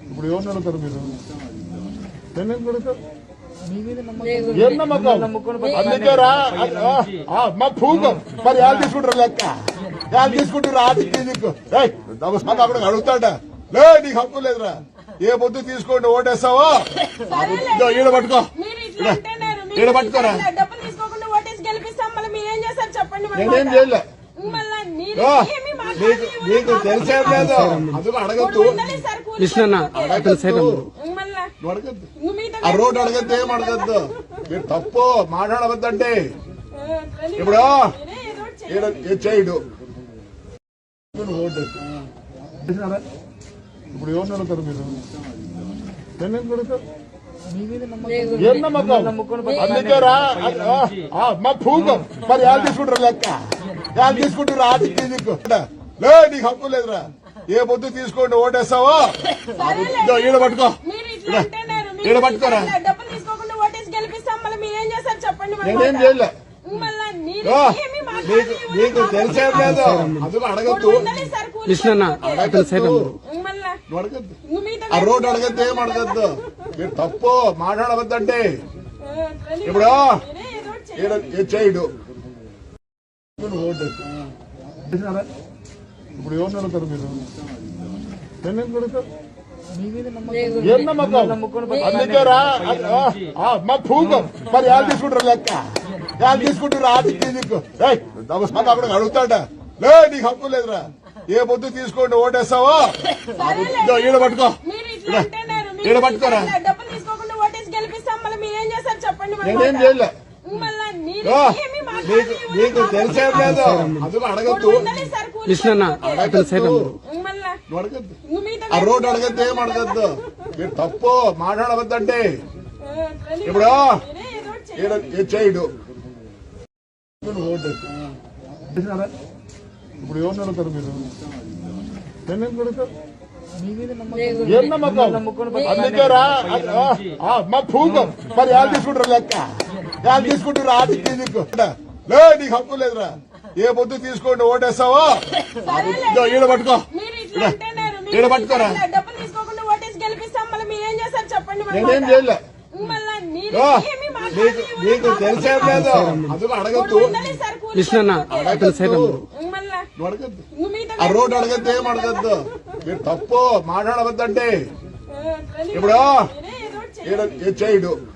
ఇప్పుడు ఎవరు నడుతారు మీరు నేనేం కొడతారు ఏం నమ్మకం అందుకే రా మా పూకం మరి ఎవరు తీసుకుంటారు లెక్క ఎవరు తీసుకుంటారు ఆదికు అక్కడ అడుగుతాడ లే నీకు హక్కు లేదురా ఏ పొద్దు తీసుకోండి ఓటేస్తావో ఈడ పట్టుకో ఈడ పట్టుకోరా నేనేం చేయలే నీకు తెలిసే లేదు అందుకు అడగద్దు అడగద్దు ఆ రోడ్డు అడగద్దు ఏం అడగద్దు మీరు తప్పు మాట్లాడవద్దండి ఇప్పుడు చేయడు ఇప్పుడు ఎవరు నడుతారు మీరు నేనేం కొడతారు ఏం నమ్మకం అందుకే రా మా పూకం మరి ఎవరు తీసుకుంటారు లెక్క ఎవరు తీసుకుంటారు ఆదికు లే నీకు హక్కు లేదురా ఏ పొద్దు తీసుకోండి ఓటేస్తావో ఈడ పట్టుకో ఈడ పట్టుకోరా నేనేం చేయలే నీకు తెలిసే లేదు అందుకు అడగద్దు అడగద్దు ఆ రోడ్డు అడగద్దు ఏం అడగద్దు మీరు తప్పు మాట్లాడవద్దండి ఇప్పుడు చేయడు ఇప్పుడు ఎవరు నడుతారు మీరు నేనేం కొడతారు ఏం నమ్మకం అందుకే రా మా పూకం మరి ఎవరు తీసుకుంటారు లెక్క ఎవరు తీసుకుంటారు ఆదికు అక్కడ అడుగుతాడ లే నీకు హక్కు లేదురా ఏ పొద్దు తీసుకోండి ఓటేస్తావో ఈడ పట్టుకో ఈడ పట్టుకోరా నేనేం చేయలే నీకు తెలిసే లేదు అందుకు అడగద్దు అడగద్దు ఆ రోడ్డు అడగద్దు ఏం అడగద్దు మీరు తప్పు మాట్లాడవద్దండి ఇప్పుడు చేయడు ఇప్పుడు ఎవరు నడుతారు మీరు నేనేం కొడతారు ఏం నమ్మకం అందుకే రా మా పూకం మరి ఎవరు తీసుకుంటారు లెక్క ఎవరు తీసుకుంటారు ఆదికు లే నీకు హక్కు లేదురా ఏ పొద్దు తీసుకోండి ఓటేస్తావో ఈడ పట్టుకో ఈడ పట్టుకోరా నేనేం చేయలే నీకు తెలిసే లేదు అందుకు అడగద్దు అడగద్దు ఆ రోడ్డు అడగద్దు ఏం అడగద్దు మీరు తప్పు మాట్లాడవద్దండి ఇప్పుడు చేయడు